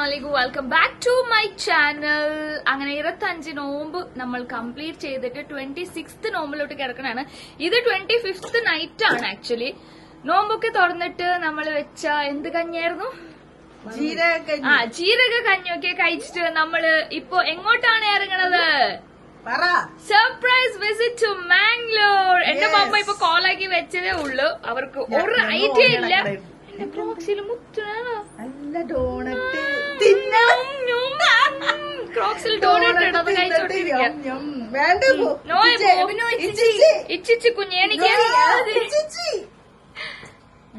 Assalamualaikum. Welcome back to my channel. അങ്ങനെ 25 നോമ്പ് നമ്മൾ കംപ്ലീറ്റ് ചെയ്തിട്ട് 26th നോമ്പിലോട്ട് കിടക്കണാണ്. ഇത് 25th നൈറ്റ് ആണ് ആക്ച്വലി. നോമ്പൊക്കെ തുറന്നിട്ട് നമ്മൾ വെച്ച എന്ത് കഞ്ഞായിരുന്നു? ജീരക കഞ്ഞൊക്കെ കഴിച്ചിട്ട് നമ്മള് ഇപ്പൊ എങ്ങോട്ടാണ് ഇറങ്ങണത്? Surprise visit to Mangalore. എന്റെ മമ്മ ഇപ്പൊ കോളാക്കി വെച്ചതേ ഉള്ളൂ. അവർക്ക് ഒരു ഐഡിയ ഇല്ല. ക്രോക്സിൽ ഡോണറ്റ് ഇടത് കഴിച്ചോണ്ടിരിക്കാം. ഇച്ചിച്ചി കുഞ്ഞ് എനിക്ക്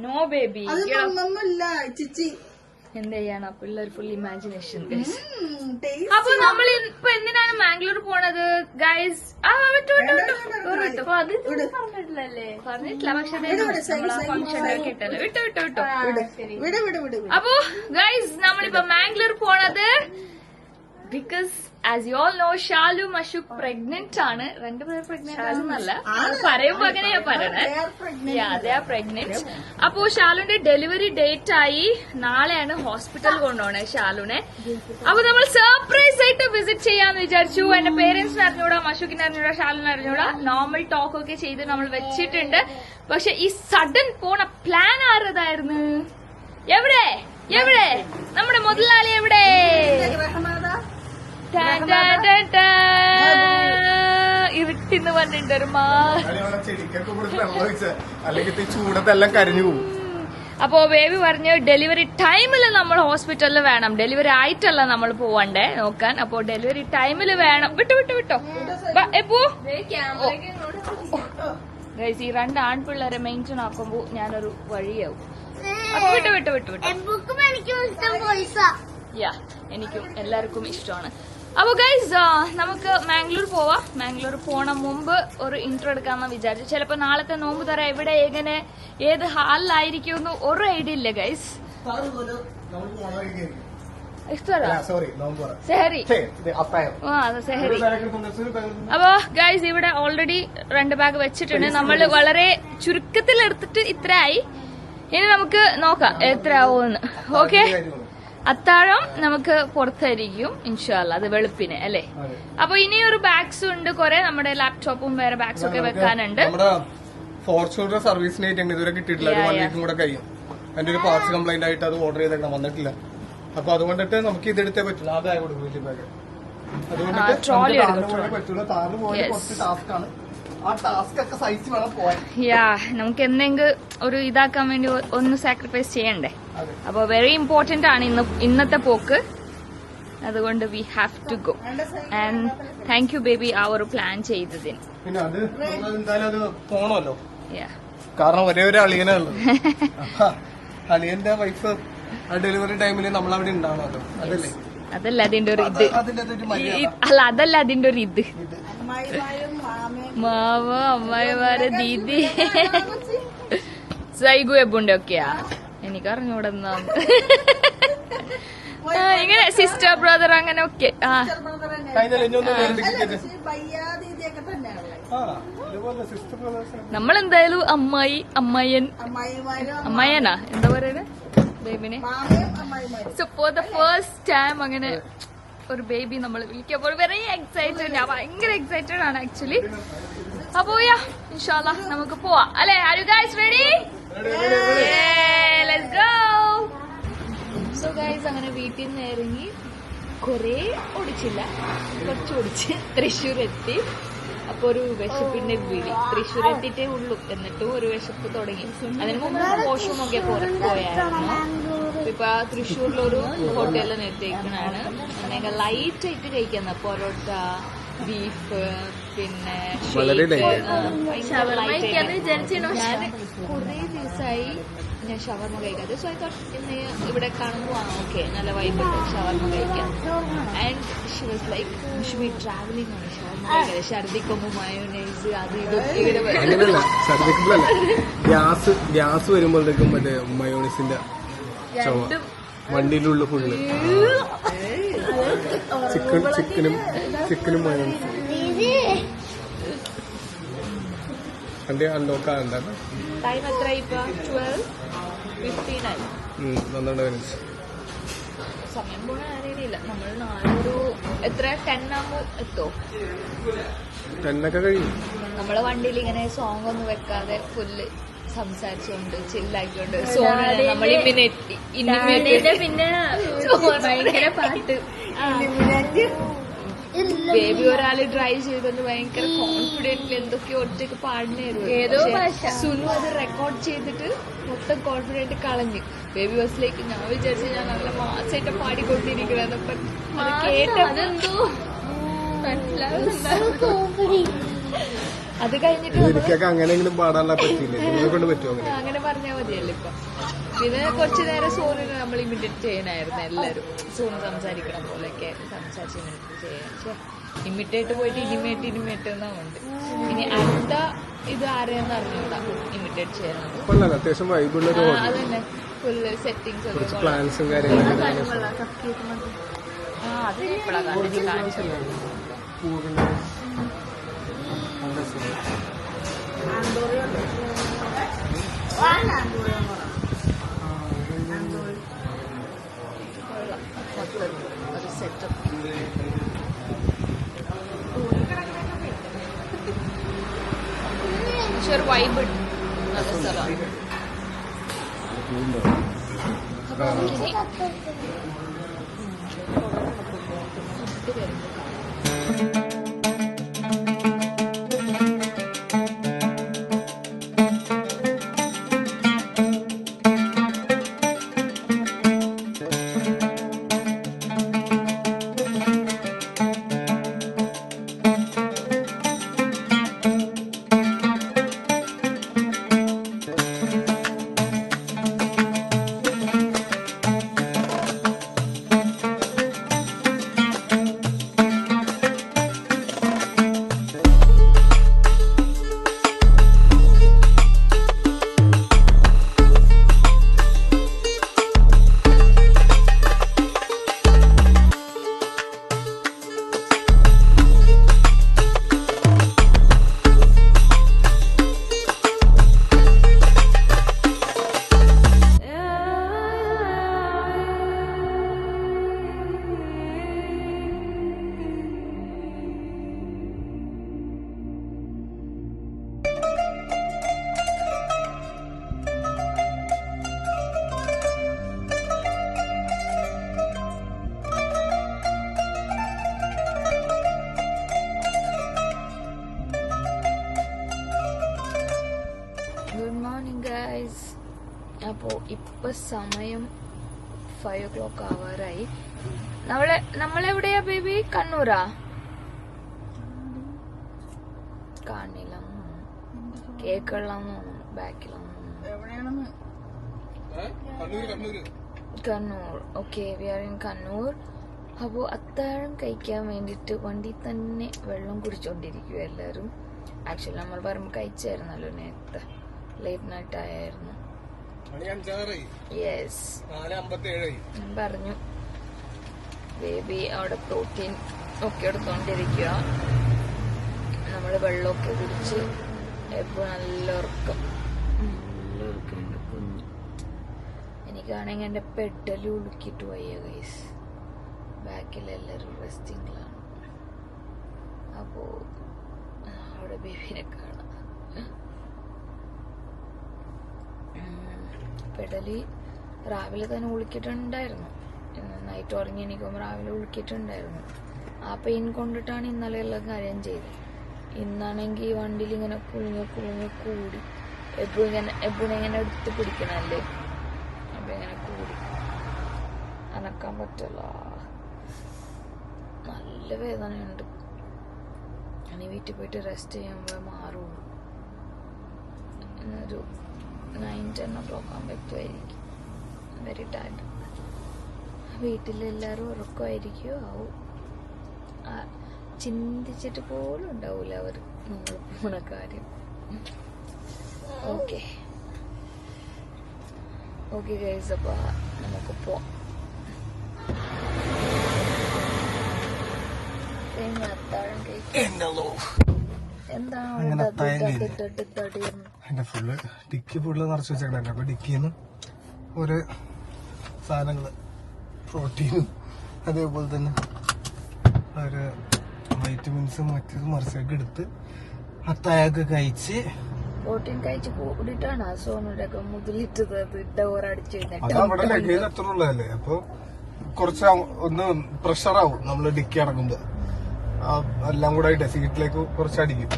നോ ബേബി എന്ത് ചെയ്യാനാ പിള്ളേർ ഫുൾ ഇമാജിനേഷൻ. അപ്പൊ നമ്മൾ ഇപ്പൊ എന്തിനാണ് മാംഗ്ലൂർ പോണത് ഗൈസ്? പറഞ്ഞിട്ടില്ല പക്ഷെ ഫംഗ്ഷൻ കിട്ടല്ലോ. വിട്ടു. അപ്പൊ ഗൈസ് നമ്മളിപ്പോ മാംഗ്ലൂർ പോണത് because as you all know Shalu Mashuk pregnant ആണ്. രണ്ടുപേർ പ്രഗ്നന്റ് ആണെന്നല്ല പറയുമ്പോ അങ്ങനെയാ പറയണേ. പ്രഗ്നന്റ്. അപ്പോ ഷാലുവിന്റെ ഡെലിവറി ഡേറ്റ് ആയി. നാളെയാണ് ഹോസ്പിറ്റൽ കൊണ്ടുപോണേ ഷാലുവിനെ. അപ്പൊ നമ്മൾ സർപ്രൈസ് ആയിട്ട് വിസിറ്റ് ചെയ്യാന്ന് വിചാരിച്ചു. എന്റെ പേരന്റ്സിന് അറിഞ്ഞൂടാ, മഷുക്കിന് അറിഞ്ഞൂടാ, ഷാലുവിന് അറിഞ്ഞൂടാ. നോർമൽ ടോക്ക് ഒക്കെ ചെയ്ത് നമ്മൾ വെച്ചിട്ടുണ്ട്. പക്ഷെ ഈ സഡൻ പോണ പ്ലാൻ ആരതായിരുന്നു? എവിടെ നമ്മുടെ മുതലാളി എവിടെ? ഇരുട്ടിന്ന് പറഞ്ഞിട്ടുണ്ട് ഒരു ചൂടത്തെല്ലാം കരിഞ്ഞു പോകും. അപ്പോ ബേബി പറഞ്ഞു ഡെലിവറി ടൈമിൽ നമ്മൾ ഹോസ്പിറ്റലിൽ വേണം. ഡെലിവറി ആയിട്ടല്ല നമ്മൾ പോവണ്ടേ നോക്കാൻ. അപ്പോ ഡെലിവറി ടൈമിൽ വേണം. വിട്ടോ എപ്പോ ഈ രണ്ട് ആൺപിള്ളേരെ മെയിൻറ്റെയിൻ ആക്കുമ്പോ ഞാനൊരു വഴിയാവും. വിട്ടു എനിക്കും എല്ലാവർക്കും ഇഷ്ടമാണ്. അപ്പൊ ഗൈസ് നമുക്ക് മാംഗ്ലൂർ പോവാം. മാംഗ്ലൂർ പോണ മുമ്പ് ഒരു ഇൻട്രോ എടുക്കാമെന്ന് വിചാരിച്ചു. ചിലപ്പോ നാളത്തെ നോമ്പ് തറ എവിടെ എങ്ങനെ ഏത് ഹാളിലായിരിക്കും ഒരു ഐഡിയ ഇല്ല ഗൈസ്. അപ്പൊ ഗൈസ് ഇവിടെ ഓൾറെഡി 2 ബാഗ് വെച്ചിട്ടുണ്ട്. നമ്മൾ വളരെ ചുരുക്കത്തിൽ എടുത്തിട്ട് ഇത്രയായി. ഇനി നമുക്ക് നോക്കാം എത്ര ആവുമെന്ന്. ഓക്കെ, അത്താഴം നമുക്ക് പുറത്തായിരിക്കും ഇൻഷാല്ല. അത് വെളുപ്പിന് അല്ലേ. അപ്പൊ ഇനിയൊരു ബാഗ്സ് ഉണ്ട് കുറെ. നമ്മുടെ ലാപ്ടോപ്പും വേറെ ബാഗ്സ് ഒക്കെ വെക്കാനുണ്ട്. ഫോർച്യൂണർ സർവീസിനായിട്ട് ഇതുവരെ കിട്ടിയിട്ടില്ല. ഒരു 1 വീക്കും കൂടെ കഴിയും. അതിന്റെ ഒരു പാർട്സ് കംപ്ലൈന്റ് ആയിട്ട് അത് ഓർഡർ ചെയ്തേക്കണം, വന്നിട്ടില്ല. അപ്പൊ അതുകൊണ്ടിട്ട് നമുക്ക് ഇതെടുത്തേ പറ്റില്ല. അതായ കൊടുക്കും ബാഗ്. അതുകൊണ്ടിട്ട് പറ്റൂല. താഴ്ന്നു പോയ കുറച്ച് ടാസ്ക് ആണ്. ആ ടാസ്ക് ഒക്കെ സഹിച്ച് വേണം പോവാൻ. നമുക്ക് എന്തെങ്കിലും ഒരു ഇതാക്കാൻ വേണ്ടി ഒന്ന് സാക്രിഫൈസ് ചെയ്യണ്ടേ. അപ്പൊ വെരി ഇമ്പോർട്ടന്റ് ആണ് ഇന്നത്തെ പോക്ക്. അതുകൊണ്ട് we have to go. And thank you baby ആ ഒരു പ്ലാൻ ചെയ്തതിന്. പിന്നെ അത് എന്തായാലും അത് പോണല്ലോ. കാരണം ഒരേ ഒരു അളിയനേ ഉള്ളൂ. അളിയന്റെ വൈഫ് ആ ഡെലിവറി ടൈമിൽ നമ്മളവിടെ ഉണ്ടാവണല്ലോ. അതല്ലേ അതല്ല അതിന്റെ ഒരു ഇത്. അതല്ല അതിന്റെ ഒരു ഇത്. മാവ അമ്മായിമാരെ ദീദി സൈഗു എബുണ്ട് ഒക്കെയാ എനിക്കറിഞ്ഞൂടെന്നാ. ഇങ്ങനെ സിസ്റ്റർ ബ്രദർ അങ്ങനെ ഒക്കെ. നമ്മളെന്തായാലും അമ്മായനാ എന്താ പറയുന്നത് ബേബിനെ. So for the first time അങ്ങനെ ഒരു ബേബി നമ്മൾ വിളിക്കുമ്പോൾ വെരി എക്സൈറ്റഡ്. ഞാൻ ഭയങ്കര എക്സൈറ്റഡ് ആണ് ആക്ച്വലി. അപ്പോ ഇൻഷാല്ലാ നമുക്ക് പോവാം അല്ലെ. Are you guys ready? Let's go. So guys അങ്ങനെ വീട്ടിൽ നിന്ന് ഇറങ്ങി കൊറേ ഓടിച്ചില്ല, കുറച്ച് ഓടിച്ച് തൃശ്ശൂർ എത്തി. അപ്പൊ ഒരു വിശപ്പിന്റെ വിളി. തൃശ്ശൂർ എത്തിയിട്ടേ ഉള്ളൂ, എന്നിട്ടും ഒരു വിശപ്പ് തുടങ്ങി. അതിന് മുമ്പ് പോഷമൊക്കെ പോയായിരുന്നു. ഇപ്പൊ തൃശ്ശൂരിലൊരു ഹോട്ടലിൽ നിർത്തിയേക്കണാണ്. അങ്ങനെ ലൈറ്റ് ആയിട്ട് കഴിക്കുന്ന പൊറോട്ട, ബീഫ്, പിന്നെ കുറെ ദിവസമായി ഞാൻ ഷവർമ കഴിക്കാതെ. സോ ഐ തോട്ട് ഇന്ന് ഇവിടെ കാണുമ്പോൾ ഓക്കെ നല്ല വൈബുണ്ട് ഷവർമ കഴിക്കാൻ. And she was like Xi be travelling ആണ് ഷവർമ കഴിക്കാതെ. ഛർദിക്കുമ്പോ മയോനൈസ് അത് ഇങ്ങനെ ഗ്യാസ് വരുമ്പോഴത്തേക്കും മറ്റേ മയോണൈസിന്റെ വണ്ടിയിലുള്ള ഫുള്ള് ചിക്കനും മയോണൈസും എന്റെ അൺലോക്ക് ആകണ്ടാണ്. ടൈം എത്ര ഇപ്പൊ? 12:59. 12 മിനിറ്റ്. സമയം പോണ അറിയില്ല. നമ്മൾ നാളൊരു എത്ര 10 ആകുമ്പോ എത്തോ? 10 കഴിയും. നമ്മളെ വണ്ടിയിൽ ഇങ്ങനെ സോങ് ഒന്നും വെക്കാതെ ഫുള്ള് സംസാരിച്ചോണ്ട് ചില്ലാക്കിക്കൊണ്ട് പിന്നെ ഭയങ്കര പാട്ട്. ബേബി ഒരാള് ഡ്രൈവ് ചെയ്തോണ്ട് ഭയങ്കര കോൺഫിഡന്റിൽ എന്തൊക്കെയോ ഒറ്റയ്ക്ക് പാടുന്നായിരുന്നു. ഏതോ സുനു അത് റെക്കോർഡ് ചെയ്തിട്ട് മൊത്തം കോൺഫിഡന്റ് കളഞ്ഞു. ബേബി ബസ്സിലേക്ക് ഞാൻ വിചാരിച്ചു ഞാൻ നല്ല മാസായിട്ട് പാടിക്കൊണ്ടിരിക്കണെന്നപ്പം കേട്ടെന്തോ അത് കഴിഞ്ഞിട്ട് അങ്ങനെ പറഞ്ഞാൽ മതിയല്ലോ ഇപ്പൊ. പിന്നെ കുറച്ചു നേരം സോണിന് നമ്മൾ ഇമിറ്റേറ്റ് ചെയ്യാനായിരുന്നു എല്ലാരും. സോണ് സംസാരിക്കണ പോലെയൊക്കെ സംസാരിച്ച് ഇമിറ്റേറ്റ് ചെയ്യാൻ. പക്ഷെ ഇമിറ്റേറ്റ് പോയിട്ട് ഇനിമേറ്റ് എന്നുണ്ട്. ഇനി അടുത്ത ഇത് ആരെയെന്ന് അറിഞ്ഞൂടാ ഇമിറ്റേറ്റ് ചെയ്യാനുണ്ട്. അതന്നെ ഫുള്ള് സെറ്റിങ്സ് അത് ഇപ്പോഴാണ് കാണിച്ചത്. ഒരു സെറ്റപ്പ് പക്ഷെ ഒരു വൈബ് നല്ല സ്ഥലമാണ്. അപ്പോൾ ഇപ്പൊ സമയം 5 o'clock ആവാറായി. നമ്മളെവിടെയാ ബേബി? കണ്ണൂരാ? കാണില്ല, കേക്കുള്ളാന്ന് തോന്നുന്നു, ബാക്കിലാന്ന്. Kannur. Okay, we are in Kannur. അപ്പോൾ അത്താഴം കഴിക്കാൻ വേണ്ടിട്ട് വണ്ടി തന്നെ വെള്ളം കുടിച്ചോണ്ടിരിക്കുക എല്ലാരും. ആക്ച്വലി നമ്മൾ പറയുമ്പോൾ കഴിച്ചായിരുന്നല്ലോ നേരത്തെ, ലേറ്റ് നൈറ്റ് ആയിരുന്നു. യെസ്, പറഞ്ഞു. ബേബി അവിടെ പ്രോട്ടീൻ ഒക്കെ എടുത്തോണ്ടിരിക്കുക. നമ്മള് വെള്ളമൊക്കെ കുടിച്ച് എപ്പോ നല്ല ഉറക്കം. കുഞ്ഞ് എനിക്കാണെങ്കിൽ എന്റെ പെഡല് ഉളുക്കിട്ട് വയ്യ ഗൈസ്. ബാക്കിലെല്ലാരും റെസ്റ്റിംഗിലാണ്. അപ്പോ അവിടെ ബേബിനെ കാണാം. പെടലി രാവിലെ തന്നെ ഉളുക്കിട്ടുണ്ടായിരുന്നു. നൈറ്റ് ഉറങ്ങി എണീക്കുമ്പോൾ രാവിലെ ഉളുക്കിട്ടുണ്ടായിരുന്നു. ആ പെയിൻ കൊണ്ടിട്ടാണ് ഇന്നലെ എല്ലാം കാര്യം ചെയ്തത്. ഇന്നാണെങ്കിൽ ഈ വണ്ടിയിൽ ഇങ്ങനെ കുളിഞ്ഞ് കൂടി എപ്പോഴും ഇങ്ങനെ എടുത്ത് പിടിക്കണല്ലേ, അപ്പൊ ഇങ്ങനെ കൂടി അനക്കാൻ പറ്റില്ല. നല്ല വേദനയുണ്ട്. ഇനി വീട്ടിൽ പോയിട്ട് റെസ്റ്റ് ചെയ്യുമ്പോൾ മാറുള്ളൂ. ഒരു 9-10 o'clock ആകുമ്പോഴേക്കും വെരി ടയർഡ്. വീട്ടിലെല്ലാരും ഉറക്കമായിരിക്കും ആവും. ചിന്തിച്ചിട്ട് പോലും ഉണ്ടാവൂല അവർ നമ്മൾ പോണ കാര്യം. ഓക്കെ ഗൈസ്, അപ്പൊ നമുക്ക് പോവാം. അത്താഴം എന്റെ ഫുള്ള് ഡിക്കി ഫുള്ള് നിറച്ച് വെച്ചേക്കണ. അപ്പൊ ഡിക്കിന്ന് ഒരു സാധനങ്ങള് പ്രോട്ടീനും അതേപോലെ തന്നെ ഒരു വൈറ്റമിൻസും മറ്റേത് മറിച്ചൊക്കെ എടുത്ത് അത്തായൊക്കെ കഴിച്ച് പ്രോട്ടീൻ കഴിച്ച് കൂടിയിട്ടാണ് ആ സോനുടെ ഒക്കെ മുതലിട്ടത് ഡോറടിച്ചു അത് അവിടെ ലഗേജ് അത്ര ഉള്ളതല്ലേ അപ്പൊ കുറച്ച് ഒന്ന് പ്രഷറാവും നമ്മള് ഡിക്കി അടങ്ങുമ്പോ എല്ലാം കൂടെ ആയിട്ട് സീറ്റിലേക്ക് കുറച്ച് അടിക്കും.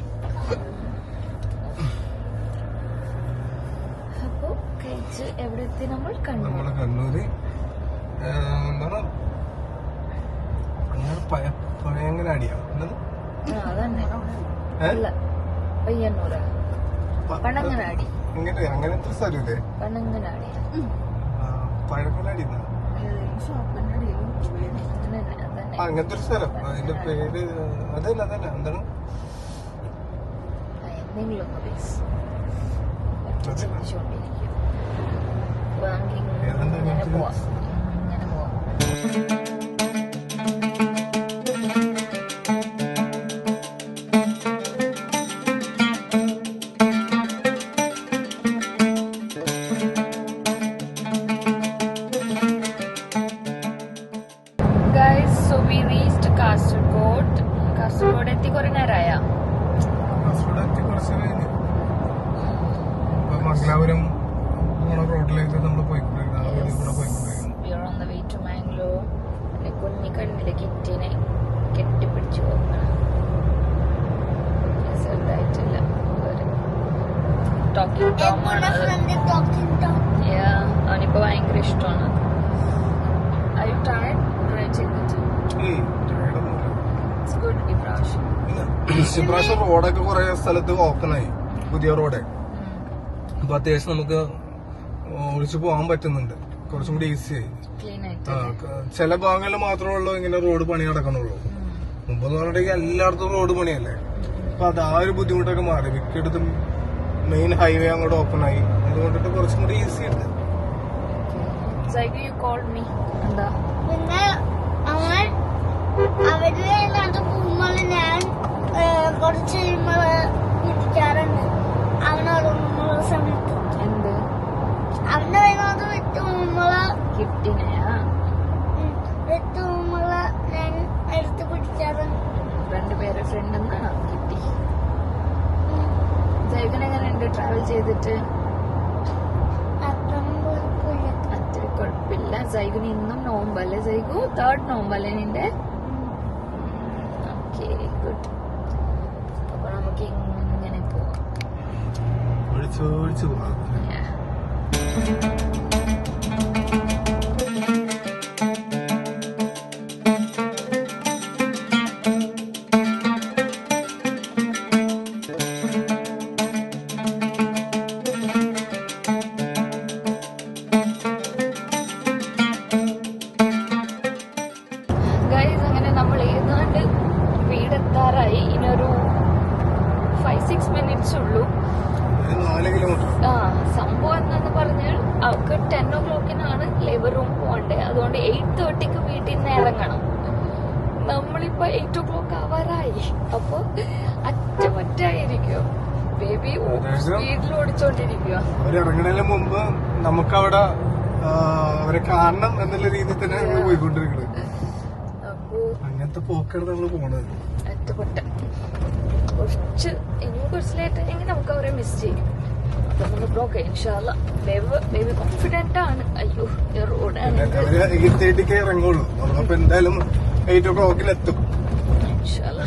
അപ്പൊ കഴിച്ച് എവിടെ എത്തി നമ്മൾ നമ്മള് കണ്ണൂര് എന്താണ് പഴയങ്ങനാടിയാ അതന്നെ പയ്യന്നൂര് പണങ്ങനാടി അങ്ങനത്തെ സ്ഥലമില്ലേ പണങ്ങനാടി പഴങ്ങനാടി അങ്ങനത്തെ ഒരു സ്ഥലം അതിന്റെ പേര് അതല്ല അതല്ല എന്താണ് എന്തെങ്കിലും ഇങ്ങനെ പോവാം. കാസർഗോഡ് എത്തി കുറെ നേരമായ മംഗലാപുരം റോഡിലേക്ക് നമ്മൾ പോയിക്കൊണ്ടിരിക്കുന്നത്. മാംഗ്ലൂർ കുഞ്ഞി കണ്ണിലെ കിറ്റിനെ കെട്ടിപ്പിടിച്ചു പോകണം. റിസൾട്ടായിട്ടില്ല. ടോക്കിംഗ് ടോം ആണ്. അവനിപ്പോ ഭയങ്കര ഇഷ്ടമാണ്. Are you tired? ഇപ്രാവശ്യം റോഡൊക്കെ കുറെ സ്ഥലത്ത് ഓപ്പണായി, പുതിയ റോഡ്. അപ്പൊ അത്യാവശ്യം നമുക്ക് ഒഴിച്ചു പോകാൻ പറ്റുന്നുണ്ട്, കുറച്ചും കൂടി ഈസി ആയി. ചില ഭാഗങ്ങളിൽ മാത്രമേ ഉള്ളൂ ഇങ്ങനെ റോഡ് പണി നടക്കണുള്ളൂ. മുമ്പെന്ന് പറഞ്ഞിട്ടുണ്ടെങ്കിൽ എല്ലായിടത്തും റോഡ് പണിയല്ലേ. അപ്പൊ അത് ആ ഒരു ബുദ്ധിമുട്ടൊക്കെ മാറി. മിക്കയിടത്തും മെയിൻ ഹൈവേ അങ്ങോട്ട് ഓപ്പൺ ആയി. അതുകൊണ്ടിട്ട് കുറച്ചും കൂടി ഈസി ഉണ്ട്. പിന്നെ അവര് പോകുമ്പോൾ ഞാൻ കുറച്ച് വിളിക്കാറുണ്ട് അവനോടുള്ള സമയത്ത്. അവന്റെ അതിനകത്ത് വിട്ട് പോകുമ്പോള് ഞാൻ എടുത്ത് പിടിക്കാറുണ്ട്. രണ്ടുപേരെ ഫ്രണ്ട് എന്നാണ് കിട്ടി. ജൈവൻ എങ്ങനെയുണ്ട് ട്രാവൽ ചെയ്തിട്ട്? അത്ര കുഴപ്പമില്ല. ജൈവിന് ഇന്നും നോമ്പല്ലേ? ജൈഗു 3rd നോമ്പല്ലേ നിന്റെ? Okay, good. അപ്പൊ നമുക്ക് ഇങ്ങനെ പോവാം. വീടെത്താറായി. ഇനിയൊരു 5-6 മിനിറ്റ്സ് ഉള്ളൂ. സംഭവം എന്താന്ന് പറഞ്ഞാൽ അവർക്ക് 10 o'clock ലേബർ റൂം പോകണ്ടേ. അതുകൊണ്ട് 8:30 വീട്ടിൽ നിന്ന് ഇറങ്ങണം. നമ്മളിപ്പോ 8 o'clock ആവാറായി. അപ്പൊ അറ്റമറ്റായിരിക്കും. ബേബി സ്പീഡിൽ ഓടിച്ചോണ്ടിരിക്കുക. അവരിറങ്ങണതിന് മുമ്പ് നമുക്കവിടെ അവരെ കാണണം എന്നുള്ള രീതിയിൽ തന്നെ പോയിക്കൊണ്ടിരിക്കുന്നത്. അങ്ങനത്തെ പോക്കാണ് നമ്മൾ പോണത്. അറ്റപ്പെട്ട ഇനിയും കുറച്ച് ലേറ്റ് ആയെങ്കിൽ നമുക്ക് അവരെ മിസ് ചെയ്യും. അപ്പൊ നമ്മൾ ബ്ലോക്ക് ഇൻഷാല്ലാ. ബേബി കോൺഫിഡന്റ് ആണ്. അയ്യോ, റോഡാണ്. 8:30 ഇറങ്ങുള്ളൂ. നമ്മളപ്പോ എന്തായാലും 8 o'clock എത്തും.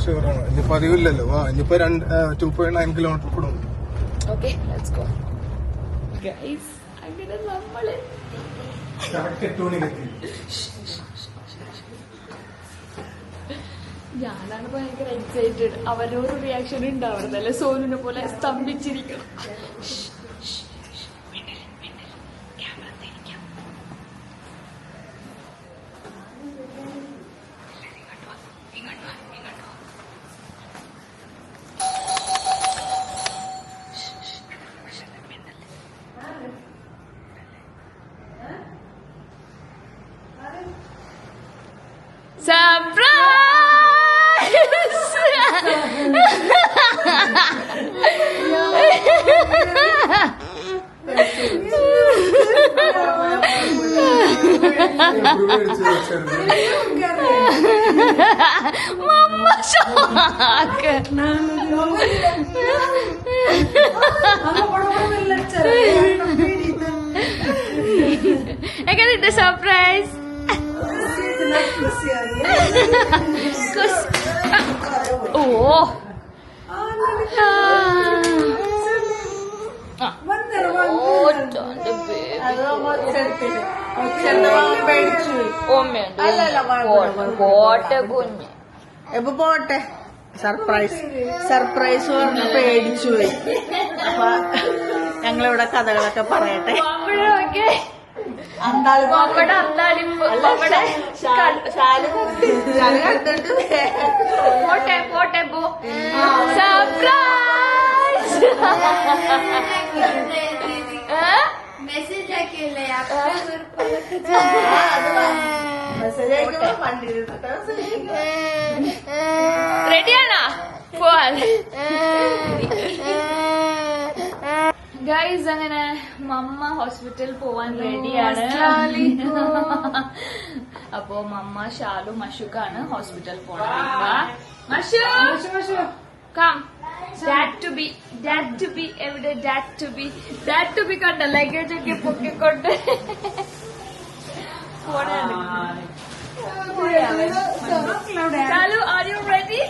ഷുവറാണ്. ഇനി പതിവില്ലല്ലോ. ഇനിയിപ്പോ 2.9 കിലോമീറ്റർ കൂടും. Okay, let's go guys. അങ്ങനെ നമ്മള് ഞാനാണ് ഭയങ്കര എക്സൈറ്റഡ്. അവരൊരു റിയാക്ഷൻ ഉണ്ടാവുന്നല്ലേ. സോനുനെ പോലെ സ്തംഭിച്ചിരിക്കണം. മമ്മ ഷാക്ക് എങ്ങനെയുണ്ട് സർപ്രൈസ്? ഓ പോട്ടെ കുഞ്ഞ് എപ്പോ പോട്ടെ. സർപ്രൈസ് സർപ്രൈസ് പറഞ്ഞ് പേടിച്ചു പോയി. അപ്പൊ ഞങ്ങളിവിടെ കഥകളൊക്കെ പറയട്ടെ. പോട്ടെ പോട്ടെ പോ. സർപ്രൈസ് റെഡിയാണോ പോവാൻ? ഗൈസ് അങ്ങനെ മമ്മ ഹോസ്പിറ്റലിൽ പോവാൻ റെഡിയാണ്. അപ്പോ മമ്മ ഷാലു മഷുക്കാണ് ഹോസ്പിറ്റലിൽ പോണത്. Mashu come. Dad to be എവിടെ? Dad to be കണ്ട ലഗേജ് ഒക്കെ പൊക്കിക്കൊണ്ട് Shalu, are you ready?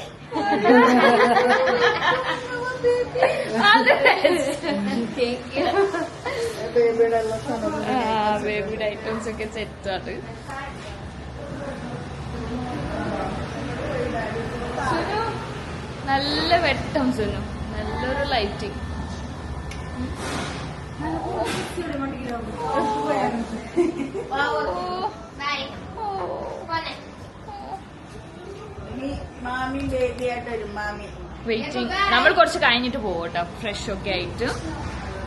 All the best. Thank you. ബേബിയുടെ ഐറ്റംസ് ഒക്കെ സെറ്റാണ്. സുനു നല്ല വെട്ടം, സുനു നല്ലൊരു ലൈറ്റിംഗ്. മാമി ബേബിയായിട്ട് വരും. മാമി വെയിറ്റിംഗ്. നമ്മൾ കുറച്ച് കഴിഞ്ഞിട്ട് പോകും കേട്ടോ, ഫ്രഷ് ഒക്കെ ആയിട്ട്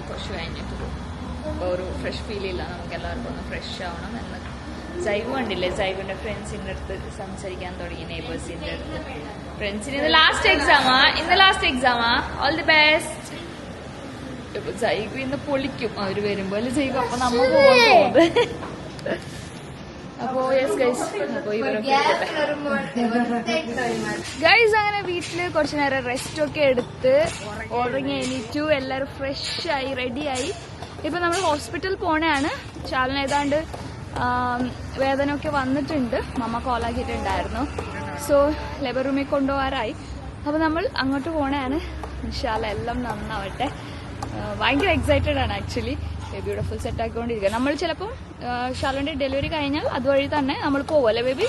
കുറച്ച് കഴിഞ്ഞിട്ട് പോകും. അപ്പൊ ഒരു ഫ്രഷ് ഫീൽ ഇല്ല, നമുക്ക് എല്ലാവർക്കും ഒന്ന് ഫ്രഷ് ആവണം എന്ന്. ജൈവ് കണ്ടില്ലേ, ജൈവിന്റെ ഫ്രണ്ട്സിന്റെ അടുത്ത് സംസാരിക്കാൻ തുടങ്ങി, നെയ്ബേഴ്സിന്റെ അടുത്ത്. ഫ്രണ്ട്സിന് ഇന്ന് ലാസ്റ്റ് എക്സാമാ. All the best. ഇപ്പൊ ജൈവ് ഇന്ന് പൊളിക്കും അവര് വരുമ്പോ, അല്ലെ ജൈവ്? അപ്പൊ നമ്മ പോകുന്നത്. അപ്പോ യെസ് ഗൈസ്, അപ്പൊ ഇവരൊക്കെ ഗൈസ് അങ്ങനെ വീട്ടില് കുറച്ചു നേരം റെസ്റ്റ് ഒക്കെ എടുത്ത് ഉറങ്ങി എണീറ്റു. എല്ലാരും ഫ്രഷ് ആയി റെഡിയായി. ഇപ്പൊ നമ്മൾ ഹോസ്പിറ്റലിൽ പോണെയാണ്. ശാലിന് ഏതാണ്ട് വേദന ഒക്കെ വന്നിട്ടുണ്ട്, മമ്മ കോളാക്കിയിട്ടുണ്ടായിരുന്നു. സോ ലേബർ റൂമിൽ കൊണ്ടുപോകാറായി. അപ്പൊ നമ്മൾ അങ്ങോട്ട് പോണെയാണ്. ഇൻഷാല്ല എല്ലാം നന്നാവട്ടെ. ഭയങ്കര എക്സൈറ്റഡ് ആണ് ആക്ച്വലി. ബേബിയുടെ ഫുൾ സെറ്റ് ആക്കിക്കൊണ്ടിരിക്കുക. നമ്മൾ ചിലപ്പം ഷാലുവിന്റെ ഡെലിവറി കഴിഞ്ഞാൽ അതുവഴി തന്നെ നമ്മൾ പോകും, അല്ലെ ബേബി?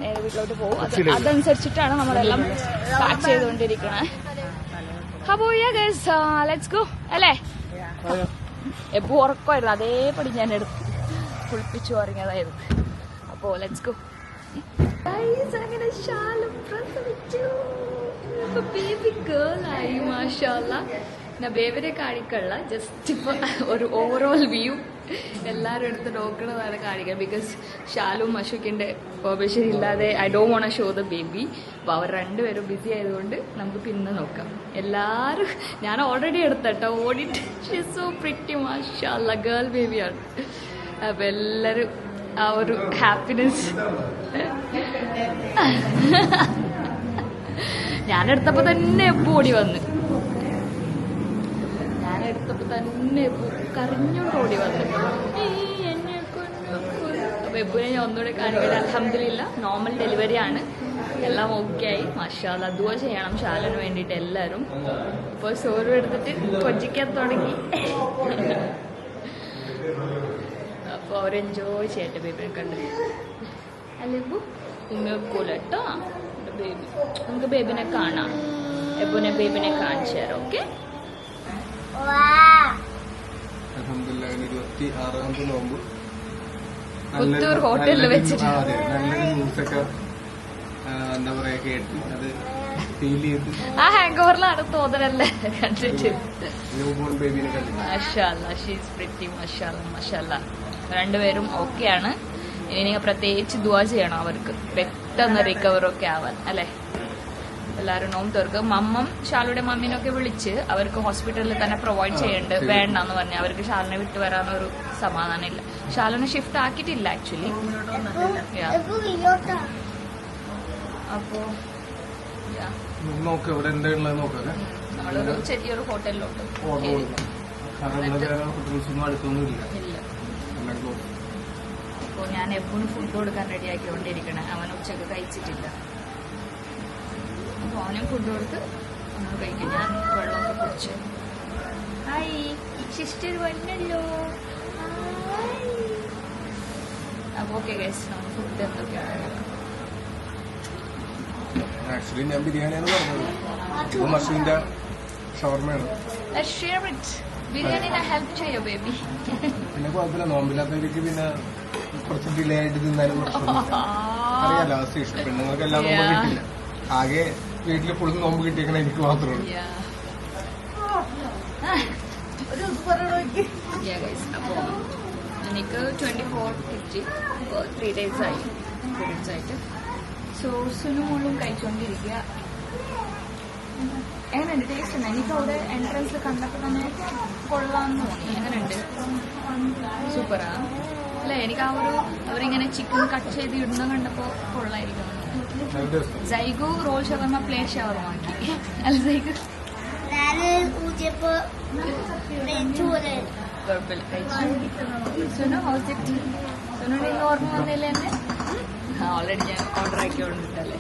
നേരെ വീട്ടിലോട്ട് പോകും. അതനുസരിച്ചിട്ടാണ് നമ്മളെല്ലാം പാക്ക് ചെയ്തുകൊണ്ടിരിക്കണേ. അപ്പോ ലെറ്റ്സ് ഗോ, അല്ലേ? എപ്പോ ഉറക്കമായിരുന്നു, അതേപടി ഞാൻ എടുത്ത് കുളിപ്പിച്ചു ഉറങ്ങിയതായിരുന്നു. അപ്പോ ലെറ്റ്സ് ഗോ. അങ്ങനെ ഷാലു പ്രസവിച്ചു. ബേബി ഗേൾ ആയി, മാഷാഅല്ലാ. ബേബിനെ കാണിക്കല്ല, ജസ്റ്റ് ഇപ്പൊ ഒരു ഓവറോൾ വ്യൂ എല്ലാവരും എടുത്ത് നോക്കണതാണ് കാണിക്കാൻ. ബിക്കോസ് ഷാലു മഷുക്കിന്റെ പെർമിഷൻ ഇല്ലാതെ I don't want to show the baby. അപ്പൊ അവർ രണ്ടുപേരും ബിസി ആയതുകൊണ്ട് നമുക്ക് പിന്നെ നോക്കാം. എല്ലാരും ഞാൻ ഓൾറെഡി എടുത്തട്ടോ, ഓടിട്ട്. ഷീ ഈസ് സോ പ്രിറ്റി, മാഷാഅല്ലാ, ഗേൾ ബേബിയാണ്. അപ്പൊ എല്ലാരും ആ ഒരു ഹാപ്പിനെസ്. ഞാനെടുത്തപ്പോ തന്നെ എപ്പോ ഓടി വന്ന്, കരഞ്ഞോണ്ട് ഓടി വന്നു. അപ്പൊ എപ്പോഴും ഞാൻ ഒന്നുകൂടെ കാണിക്കട്ടെ. അൽഹംദുലില്ലാ നോർമൽ ഡെലിവറി ആണ്, എല്ലാം ഓക്കെ ആയി. മാഷാഅല്ലാ, ദുആ ചെയ്യണം ഷാലിന് വേണ്ടിയിട്ട് എല്ലാവരും. ഇപ്പോൾ സോറ് എടുത്തിട്ട് കൊഞ്ചിക്കാൻ തുടങ്ങി. അപ്പോൾ അവർ എൻജോയ് ചെയ്യട്ടെ ബേബിനെ കണ്ട്. അല്ലേ ഉമ്മക്കൂല കേട്ടോ ബേബി. നമുക്ക് ബേബിനെ കാണാം. എപ്പോനെ ബേബിനെ കാണിച്ചു തരാം. ഓക്കെ? പുത്തൂർ ഹോട്ടലിൽ വെച്ചിട്ട് നല്ലൊരു ന്യൂസൊക്കെ എന്താ പറയാ കേട്ട് അത് ഫീൽ ചെയ്ത് ആ ഹാങ് ഓവറിലാണ് തോന്നലല്ലേ കണ്ടിട്ട്. ന്യൂ ബോൺ ബേബിനെ കണ്ടു. മാഷാഅല്ലാ, ഷീ ഈസ് പ്രിറ്റി. മാഷാഅല്ലാ, രണ്ടുപേരും ഓക്കെയാണ്. ഇനി നിങ്ങൾ പ്രത്യേകിച്ച് ദുആ ചെയ്യണം അവർക്ക് പെട്ടെന്ന് റിക്കവർ ഒക്കെ ആവാൻ, അല്ലേ? എല്ലാവരും നോമ്പ് തുറക്കും. ഷാലുടെ മമ്മീനൊക്കെ വിളിച്ച് അവർക്ക് ഹോസ്പിറ്റലിൽ തന്നെ പ്രൊവൈഡ് ചെയ്യുന്നുണ്ട്, വേണ്ടെന്ന് പറഞ്ഞ് അവർക്ക് ഷാലിനെ വിട്ടു വരാനൊരു സമാധാനം ഇല്ല. ഷാലുനെ ഷിഫ്റ്റ് ആക്കിയിട്ടില്ല ആക്ച്വലി. അപ്പോ നമ്മളൊരു ചെറിയൊരു ഹോട്ടലിലോട്ട് അപ്പോ ഞാൻ എപ്പോഴും ഫുഡ് കൊടുക്കാൻ റെഡി ആക്കിക്കൊണ്ടിരിക്കണേ. അവൻ ഉച്ചക്ക് കഴിച്ചിട്ടില്ല. അപ്പൊ അവനും ഫുഡ് കൊടുത്ത് നമ്മൾ കഴിക്കും. ഞാൻ വെള്ളമൊക്കെ കുടിച്ച്. ഹായ് സിസ്റ്റർ വന്നല്ലോ. അപ്പൊ ഓക്കെ ഗൈസ്, നമ്മൾ ഫുഡ് എന്തൊക്കെയാണ്? ആക്ച്വലി ഞാൻ ബിരിയാണിയാണ് പറഞ്ഞത്. ഇത് മഷീന്റെ ഷവർമയാണ്. ബിരിയാണി ഞാൻ ഹെൽപ്പ് ചെയ്യോ ബേബി? പിന്നെ കുഴപ്പമില്ല, നോമ്പില്ലാത്തവർക്ക് പിന്നെ കുറച്ച് ഡിലേ ആയിട്ട് തിന്നാലും അറിയാലോ സീഷൻ. പെണ്ണുങ്ങൾക്ക് എല്ലാം നോമ്പ് കിട്ടില്ല. ആകെ വീട്ടിൽ ഫുൾ നോമ്പ് കിട്ടിയേക്കണ എനിക്ക് മാത്രമേ ഉള്ളൂ. അപ്പോ എനിക്ക് 24 കിട്ടി, 3 days ആയിട്ട്. സോ സുനുമോളും കഴിച്ചോണ്ടിരിക്കുക. എങ്ങനെയുണ്ട്? ടേസ്റ്റ് ഉണ്ട്. എനിക്ക് അവിടെ എൻട്രൻസിൽ കണ്ടപ്പോൾ തന്നെ കൊള്ളാന്ന് തോന്നി. എങ്ങനെയുണ്ട്? സൂപ്പറാ അല്ലേ? എനിക്ക് ആ ഒരു അവരിങ്ങനെ ചിക്കൻ കട്ട് ചെയ്ത് ഇടുന്ന കണ്ടപ്പോ കൊള്ളായിരിക്കും. സൈഗു റോൾ ഷവർമ പ്ലേറ്റ് ഷവർമ ആക്കി അല്ല സൈഗു? കുഴപ്പമില്ല, കഴിച്ചു. Sunu house it? സുനുടെ ഓർമ്മ വന്നില്ല എന്നെ? ഓൾറെഡി ഞാൻ ഓർഡർ ആക്കിയോണ്ടിട്ടല്ലേ.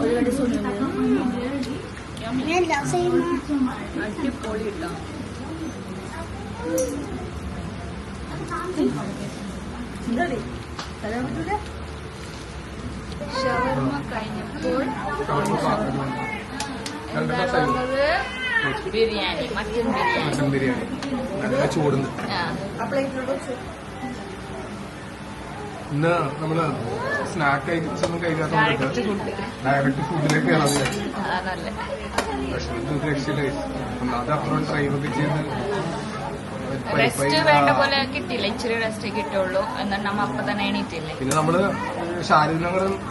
ഒരുപാട് സുനുണ്ട്. അടിപൊളി ഇട്ടോ. ഷവർമ കഴിഞ്ഞപ്പോൾ ബിരിയാണി, മട്ടൻ ബിരിയാണി നല്ല ചൂടുണ്ട്. ഇന്ന് നമ്മള് സ്നാക്ക് ഐറ്റംസ് ഒന്നും കഴിക്കാത്ത ഡയറക്റ്റ് ഫുഡിലേക്ക് അത് അപ്പുറം ഡ്രൈവ് ഒക്കെ ചെയ്ത് റെസ്റ്റ് വേണ്ട പോലെ കിട്ടില്ല. ഇച്ചിരി റെസ്റ്റ് കിട്ടുള്ളൂ. എന്നിട്ട് നമ്മ അപ്പൊ തന്നെ എണീറ്റില്ലേ. പിന്നെ നമ്മള് ശാരീരിക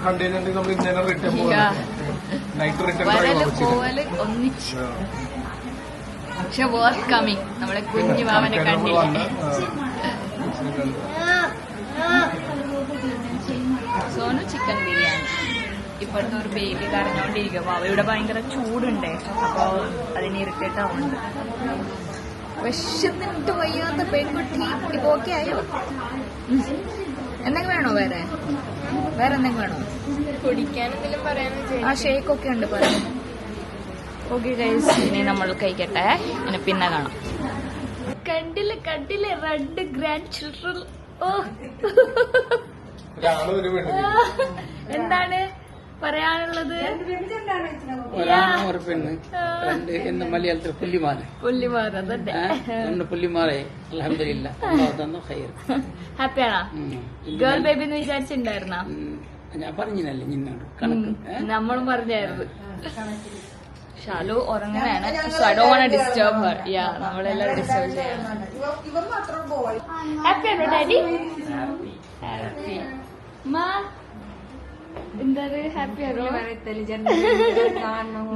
കണ്ടുകഴിഞ്ഞിട്ടുണ്ടെങ്കിൽ നമ്മൾ ഇന്നലെ റിട്ടേൺ നൈറ്റ് റിട്ടേൺ പോവല് ഒന്നിച്ച്. പക്ഷെ വർത്ത് കമ്മിങ്. നമ്മളെ കുഞ്ഞു മാവനെ കണ്ടില്ല. സോനു ചിക്കൻ ബിരിയാണി. ഇപ്പോഴത്തെ ഒരു ബേബി കരഞ്ഞോണ്ടിരിക്കുക. അപ്പൊ അവയുടെ ഭയങ്കര ചൂടുണ്ടേ, അപ്പൊ അതിന് ഇറിറ്റേറ്റ് ആവുന്നുണ്ട്. വിശന്നിട്ട് വയ്യാത്ത പെൺകുട്ടി ഇപ്പൊ ഓക്കെ ആയോ? എന്തെങ്കിലും വേണോ? വേറെ എന്തെങ്കിലും വേണോ? കുടിക്കാൻ എന്തെങ്കിലും പറയാനും? ആ ഷേക്ക് ഒക്കെ ഉണ്ട് പറയാൻ. ഓക്കെ ഗൈസ്, ഇനി നമ്മൾ കഴിക്കട്ടെ. ഇനി പിന്നെ കാണാം. കണ്ടില്ല റെഡ് ഗ്രാൻഡ് ചിൽഡ്രൻ. ഓ എന്താണ് പറയാനുള്ളത്? മലയാളത്തിൽ പുല്ലിമാർ. അതന്നെ പുല്ലിമാറെ അൽഹംദുലില്ലാ ഹാപ്പിയാണോ? ഗേൾ ബേബി എന്ന് വിചാരിച്ചിട്ടുണ്ടായിരുന്ന? ഞാൻ പറഞ്ഞില്ലേ നിന്നോട് കണക്ക്. നമ്മളും പറഞ്ഞായിരുന്നു. ഷാലു ഉറങ്ങാനാണ്. So I don't want to disturb her. Yeah, നമ്മളെല്ലാം ഡിസ്റ്റർബ് ചെയ്യണം. ഹാപ്പിയാണോ ഡാഡി? ഹാപ്പി. മാ എന്താണ് ഹാപ്പിയാണോ?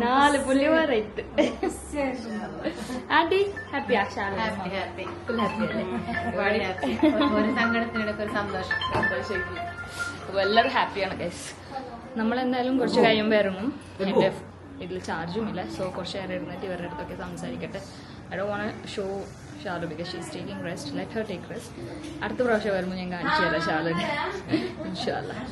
4 പുല്ലിമാറായിട്ട്. ആന്റി ഹാപ്പിയാ? ഷാലു ഫുൾ ഹാപ്പി അല്ലേ? ഒരു സങ്കടത്തിനിടയ്ക്ക് ഒരു സന്തോഷം. അപ്പൊ എല്ലാവരും ഹാപ്പിയാണ് ഗൈസ്. നമ്മളെന്തായാലും കുറച്ച് കഴിയുമ്പോൾ ഇറങ്ങും. എന്റെ ഇതിൽ ചാർജും ഇല്ല. സോ കുറച്ച് നേരം ഇരുന്നിട്ട് ഇവരുടെ അടുത്തൊക്കെ സംസാരിക്കട്ടെ. I don't want show Shalu because she is taking rest. Let Har take rest. അടുത്ത പ്രാവശ്യം വരുമ്പോൾ ഞാൻ കാണിച്ചു തരാം ഷാലുവിനെ ഇൻഷാ അല്ലാഹ്.